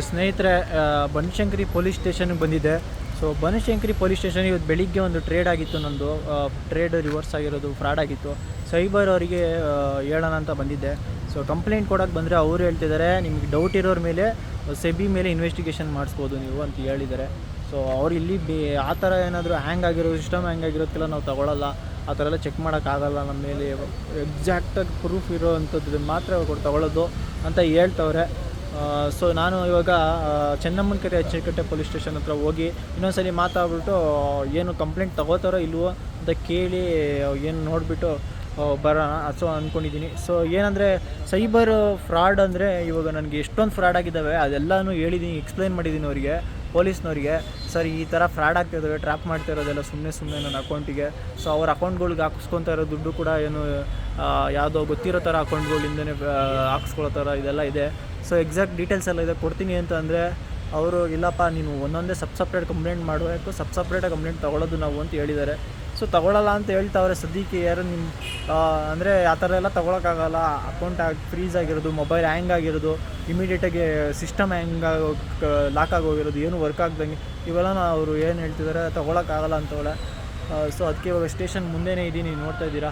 ಸ್ನೇಹಿತರೆ, ಬನಶಂಕರಿ ಪೊಲೀಸ್ ಸ್ಟೇಷನ್ಗೆ ಬಂದಿದ್ದೆ. ಸೊ ಬನಶಂಕರಿ ಪೊಲೀಸ್ ಸ್ಟೇಷನ್ ಇವತ್ತು ಬೆಳಿಗ್ಗೆ ಒಂದು ಟ್ರೇಡ್ ಆಗಿತ್ತು. ನಂದು ಟ್ರೇಡ್ ರಿವರ್ಸ್ ಆಗಿರೋದು ಫ್ರಾಡ್ ಆಗಿತ್ತು. ಸೈಬರ್ ಅವರಿಗೆ ಹೇಳೋಣ ಅಂತ ಬಂದಿದ್ದೆ. ಸೊ ಕಂಪ್ಲೇಂಟ್ ಕೊಡೋಕ್ಕೆ ಬಂದರೆ ಅವರು ಹೇಳ್ತಿದ್ದಾರೆ, ನಿಮಗೆ ಡೌಟ್ ಇರೋರ ಮೇಲೆ ಸೆಬಿ ಮೇಲೆ ಇನ್ವೆಸ್ಟಿಗೇಷನ್ ಮಾಡಿಸ್ಬೋದು ನೀವು ಅಂತ ಹೇಳಿದ್ದಾರೆ. ಸೊ ಅವ್ರು ಇಲ್ಲಿ ಆ ಥರ ಏನಾದರೂ ಹ್ಯಾಂಗ್ ಆಗಿರೋ ಸಿಸ್ಟಮ್ ಹ್ಯಾಂಗ್ ಆಗಿರೋದಕ್ಕೆಲ್ಲ ನಾವು ತೊಗೊಳ್ಳಲ್ಲ, ಆ ಥರ ಎಲ್ಲ ಚೆಕ್ ಮಾಡೋಕ್ಕಾಗಲ್ಲ. ನಮ್ಮ ಮೇಲೆ ಎಕ್ಸಾಕ್ಟಾಗಿ ಪ್ರೂಫ್ ಇರೋ ಅಂಥದ್ದು ಮಾತ್ರ ತೊಗೊಳ್ಳೋದು ಅಂತ ಹೇಳ್ತವ್ರೆ. ಸೊ ನಾನು ಇವಾಗ ಚೆನ್ನಮ್ಮನಕೆರೆ ಅಚ್ಚೇಕಟ್ಟೆ ಪೊಲೀಸ್ ಸ್ಟೇಷನ್ ಹತ್ರ ಹೋಗಿ ಇನ್ನೊಂದ್ಸಲಿ ಮಾತಾಡ್ಬಿಟ್ಟು ಏನು ಕಂಪ್ಲೇಂಟ್ ತೊಗೋತಾರೋ ಇಲ್ವೋ ಅಂತ ಕೇಳಿ ಏನು ನೋಡಿಬಿಟ್ಟು ಬರೋಣ ಸೊ ಅಂದ್ಕೊಂಡಿದ್ದೀನಿ. ಸೊ ಏನಂದರೆ ಸೈಬರ್ ಫ್ರಾಡ್ ಅಂದರೆ ಇವಾಗ ನನಗೆ ಎಷ್ಟೊಂದು ಫ್ರಾಡ್ ಆಗಿದ್ದಾವೆ, ಅದೆಲ್ಲನೂ ಹೇಳಿದ್ದೀನಿ, ಎಕ್ಸ್ಪ್ಲೈನ್ ಮಾಡಿದ್ದೀನಿ ಅವರಿಗೆ, ಪೊಲೀಸ್ನವರಿಗೆ. ಸರ್ ಈ ಥರ ಫ್ರಾಡ್ ಆಗ್ತಿದ್ದಾವೆ, ಟ್ರ್ಯಾಪ್ ಮಾಡ್ತಾ ಇರೋದೆಲ್ಲ ಸುಮ್ಮನೆ ನನ್ನ ಅಕೌಂಟಿಗೆ. ಸೊ ಅವ್ರ ಅಕೌಂಟ್ಗಳ್ಗೆ ಹಾಕಿಸ್ಕೊತಾ ಇರೋ ದುಡ್ಡು ಕೂಡ ಏನು ಯಾವುದೋ ಗೊತ್ತಿರೋ ಥರ ಅಕೌಂಟ್ಗಳಿಂದನೇ ಹಾಕಿಸ್ಕೊಳ್ಳೋ ಥರ ಇದೆಲ್ಲ ಇದೆ. ಸೊ ಎಕ್ಸಾಕ್ಟ್ ಡೀಟೇಲ್ಸ್ ಎಲ್ಲ ಇದೆ, ಕೊಡ್ತೀನಿ ಅಂತ ಅಂದರೆ ಅವರು ಇಲ್ಲಪ್ಪ ನೀನು ಒಂದೊಂದೇ ಸಪ್ರೇಟ್ ಕಂಪ್ಲೇಂಟ್ ಮಾಡಬೇಕು, ಸಪ್ರೇಟಾಗಿ ಕಂಪ್ಲೇಂಟ್ ತೊಗೊಳ್ಳೋದು ನಾವು ಅಂತ ಹೇಳಿದ್ದಾರೆ. ಸೊ ತೊಗೊಳ್ಳಲ್ಲ ಅಂತ ಹೇಳ್ತಾವ್ರೆ ಸದ್ಯಕ್ಕೆ. ಯಾರು ನಿಮ್ಮ ಅಂದರೆ ಆ ಥರ ಎಲ್ಲ ತೊಗೊಳಕ್ಕಾಗಲ್ಲ. ಅಕೌಂಟ್ ಫ್ರೀಸ್ ಆಗಿರೋದು, ಮೊಬೈಲ್ ಹ್ಯಾಂಗ್ ಆಗಿರೋದು, ಇಮಿಡಿಯೇಟಾಗಿ ಸಿಸ್ಟಮ್ ಲಾಕ್ ಆಗೋಗಿರೋದು, ಏನು ವರ್ಕ್ ಆಗ್ದಂಗೆ ಇವೆಲ್ಲ ಅವರು ಏನು ಹೇಳ್ತಿದ್ದಾರೆ ತೊಗೊಳಕ್ಕಾಗಲ್ಲ ಅಂತವಳೆ. ಸೊ ಅದಕ್ಕೆ ಇವಾಗ ಸ್ಟೇಷನ್ ಮುಂದೆನೇ ಇದ್ದೀನಿ, ನೋಡ್ತಾ ಇದ್ದೀರಾ.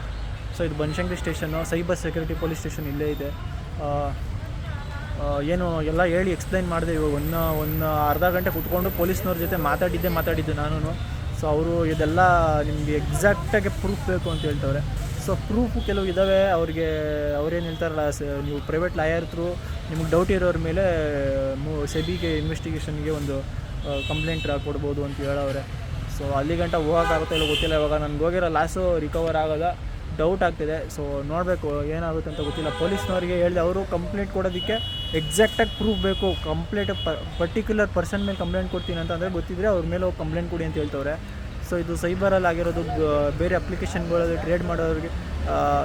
ಸೊ ಇದು Banashankari station, cyber security police station ಇಲ್ಲೇ ಇದೆ. ಏನು ಎಲ್ಲ ಹೇಳಿ ಎಕ್ಸ್ಪ್ಲೈನ್ ಮಾಡಿದೆ. ಇವಾಗ ಒಂದು ಅರ್ಧ ಗಂಟೆ ಕೂತ್ಕೊಂಡು ಪೊಲೀಸ್ನವ್ರ ಜೊತೆ ಮಾತಾಡಿದ್ದು ನಾನು. ಸೊ ಅವರು ಇದೆಲ್ಲ ನಿಮಗೆ ಎಕ್ಸಾಕ್ಟಾಗಿ ಪ್ರೂಫ್ ಬೇಕು ಅಂತ ಹೇಳ್ತವ್ರೆ. ಸೊ ಪ್ರೂಫು ಕೆಲವು ಇದ್ದಾವೆ ಅವ್ರಿಗೆ. ಅವ್ರೇನು ಹೇಳ್ತಾರಲ್ಲ, ನೀವು ಪ್ರೈವೇಟ್ ಲಾಯರ್ ಥ್ರೂ ನಿಮಗೆ ಡೌಟ್ ಇರೋರ ಮೇಲೆ ಸೆಬಿಗೆ ಇನ್ವೆಸ್ಟಿಗೇಷನ್ಗೆ ಒಂದು ಕಂಪ್ಲೇಂಟ್ ಕೊಡ್ಬೋದು ಅಂತ ಹೇಳವ್ರೆ. ಸೊ ಅಲ್ಲಿ ಗಂಟ ಹೋಗೋಕ್ಕಾಗುತ್ತಾ ಇಲ್ಲ ಗೊತ್ತಿಲ್ಲ. ಇವಾಗ ನನಗೆ ಹೋಗಿರೋ ಲಾಸು ರಿಕವರ್ ಆಗೋದ ಡೌಟ್ ಆಗ್ತಿದೆ. ಸೊ ನೋಡಬೇಕು ಏನಾಗುತ್ತೆ ಅಂತ ಗೊತ್ತಿಲ್ಲ. ಪೊಲೀಸ್ನವರಿಗೆ ಹೇಳಿದೆ, ಅವರು ಕಂಪ್ಲೇಂಟ್ ಕೊಡೋದಕ್ಕೆ ಎಕ್ಸಾಕ್ಟಾಗಿ ಪ್ರೂಫ್ ಬೇಕು. ಪರ್ಟಿಕ್ಯುಲರ್ ಪರ್ಸನ್ ಮೇಲೆ ಕಂಪ್ಲೇಂಟ್ ಕೊಡ್ತೀನಿ ಅಂತಂದರೆ ಗೊತ್ತಿದ್ದರೆ ಅವ್ರ ಮೇಲೆ ಹೋಗಿ ಕಂಪ್ಲೇಂಟ್ ಕೊಡಿ ಅಂತ ಹೇಳ್ತವ್ರೆ. ಸೊ ಇದು ಸೈಬರಲ್ಲಿ ಆಗಿರೋದು. ಬೇರೆ ಅಪ್ಲಿಕೇಶನ್ಗಳಲ್ಲಿ ಟ್ರೇಡ್ ಮಾಡೋರಿಗೆ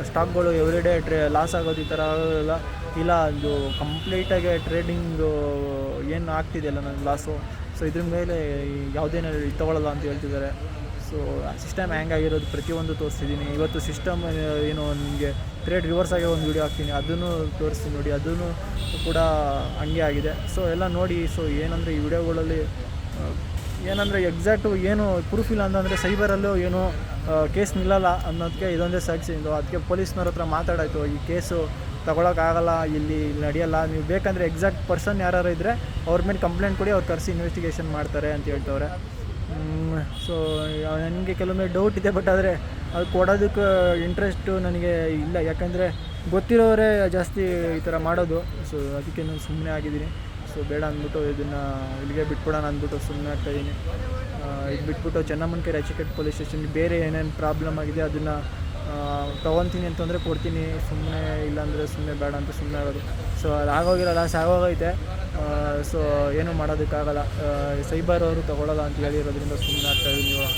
ಸ್ಟಾಕ್ಗಳು ಎವ್ರಿಡೇ ಲಾಸ್ ಆಗೋದು ಈ ಥರ ಆಗೋದಿಲ್ಲ. ಇಲ್ಲ, ಅದು ಕಂಪ್ಲೀಟಾಗಿ ಟ್ರೇಡಿಂಗು ಏನು ಆಗ್ತಿದೆಯಲ್ಲ ನನ್ನ ಲಾಸು, ಸೊ ಇದ್ರ ಮೇಲೆ ಯಾವುದೇನೋ ತೊಗೊಳ್ಳಲ್ಲ ಅಂತ ಹೇಳ್ತಿದ್ದಾರೆ. ಸೊ ಸಿಸ್ಟಮ್ ಹ್ಯಾಂಗ್ ಆಗಿರೋದು ಪ್ರತಿಯೊಂದು ತೋರಿಸ್ತಿದ್ದೀನಿ. ಇವತ್ತು ಸಿಸ್ಟಮ್ ಏನು ನಿಮಗೆ ಟ್ರೇಡ್ ರಿವರ್ಸ್ ಆಗೋ ಒಂದು ವೀಡಿಯೋ ಹಾಕ್ತೀನಿ, ಅದನ್ನು ತೋರಿಸ್ತೀನಿ ನೋಡಿ, ಅದನ್ನು ಕೂಡ ಹಂಗೆ ಆಗಿದೆ. ಸೊ ಎಲ್ಲ ನೋಡಿ. ಸೊ ಏನಂದರೆ ಈ ವಿಡಿಯೋಗಳಲ್ಲಿ ಏನಂದರೆ ಎಕ್ಸಾಕ್ಟು ಏನು ಪ್ರೂಫ್ ಇಲ್ಲ ಅಂತಂದರೆ ಸೈಬರಲ್ಲೂ ಏನು ಕೇಸ್ ನಿಲ್ಲಲ್ಲ ಅನ್ನೋದಕ್ಕೆ ಇದೊಂದೇ ಸಾಕ್ಷಿ. ಅದಕ್ಕೆ ಪೊಲೀಸ್ನವ್ರ ಹತ್ರ ಮಾತಾಡಾಯಿತು, ಈ ಕೇಸು ತೊಗೊಳಕ್ಕಾಗಲ್ಲ, ಇಲ್ಲಿ ನಡೆಯಲ್ಲ, ನೀವು ಬೇಕಂದರೆ ಎಕ್ಸಾಕ್ಟ್ ಪರ್ಸನ್ ಯಾರು ಇದ್ದರೆ ಅವ್ರ ಮೇಲೆ ಕಂಪ್ಲೇಂಟ್ ಕೊಡಿ, ಅವ್ರು ಕರೆಸಿ ಇನ್ವೆಸ್ಟಿಗೇಷನ್ ಮಾಡ್ತಾರೆ ಅಂತ ಹೇಳ್ತವ್ರೆ. ಸೊ ನನಗೆ ಕೆಲವೊಮ್ಮೆ ಡೌಟ್ ಇದೆ, ಬಟ್ ಆದರೆ ಅದು ಕೊಡೋದಕ್ಕೆ ಇಂಟ್ರೆಸ್ಟು ನನಗೆ ಇಲ್ಲ. ಯಾಕಂದರೆ ಗೊತ್ತಿರೋರೇ ಜಾಸ್ತಿ ಈ ಥರ ಮಾಡೋದು. ಸೊ ಅದಕ್ಕೆ ನಾನು ಸುಮ್ಮನೆ ಆಗಿದ್ದೀನಿ. ಸೊ ಬೇಡ ಅಂದ್ಬಿಟ್ಟು ಇದನ್ನು ಇಲ್ಲಿಗೆ ಬಿಟ್ಬಿಡೋಣ ಅಂದ್ಬಿಟ್ಟು ಸುಮ್ಮನೆ ಆಗ್ತಾಯಿದ್ದೀನಿ. ಇದು ಬಿಟ್ಬಿಟ್ಟು ಚೆನ್ನಮ್ಮನಕೆರೆ ಅಚ್ಚೇಕಟ್ಟೆ ಪೊಲೀಸ್ ಸ್ಟೇಷನ್ಗೆ ಬೇರೆ ಏನೇನು ಪ್ರಾಬ್ಲಮ್ ಆಗಿದೆ ಅದನ್ನು ತೊಗೊತೀನಿ ಅಂತಂದರೆ ಕೊಡ್ತೀನಿ, ಸುಮ್ಮನೆ ಇಲ್ಲಾಂದರೆ ಸುಮ್ಮನೆ ಬೇಡ ಅಂತ ಸುಮ್ಮನೆ ಆಗೋದು. ಸೊ ಅದು ಆಗೋಗಿರೋ ಲಾಸ್ ಆಗೋಗೈತೆ. ಸೊ ಏನೂ ಮಾಡೋದಕ್ಕಾಗಲ್ಲ. ಸೈಬರ್ ಅವರು ತೊಗೊಳ್ಳೋಲ್ಲ ಅಂತ ಹೇಳಿರೋದ್ರಿಂದ ಸುಮ್ಮನೆ ಆಗ್ತಾಯಿದ್ದೀನಿ ಇವಾಗ.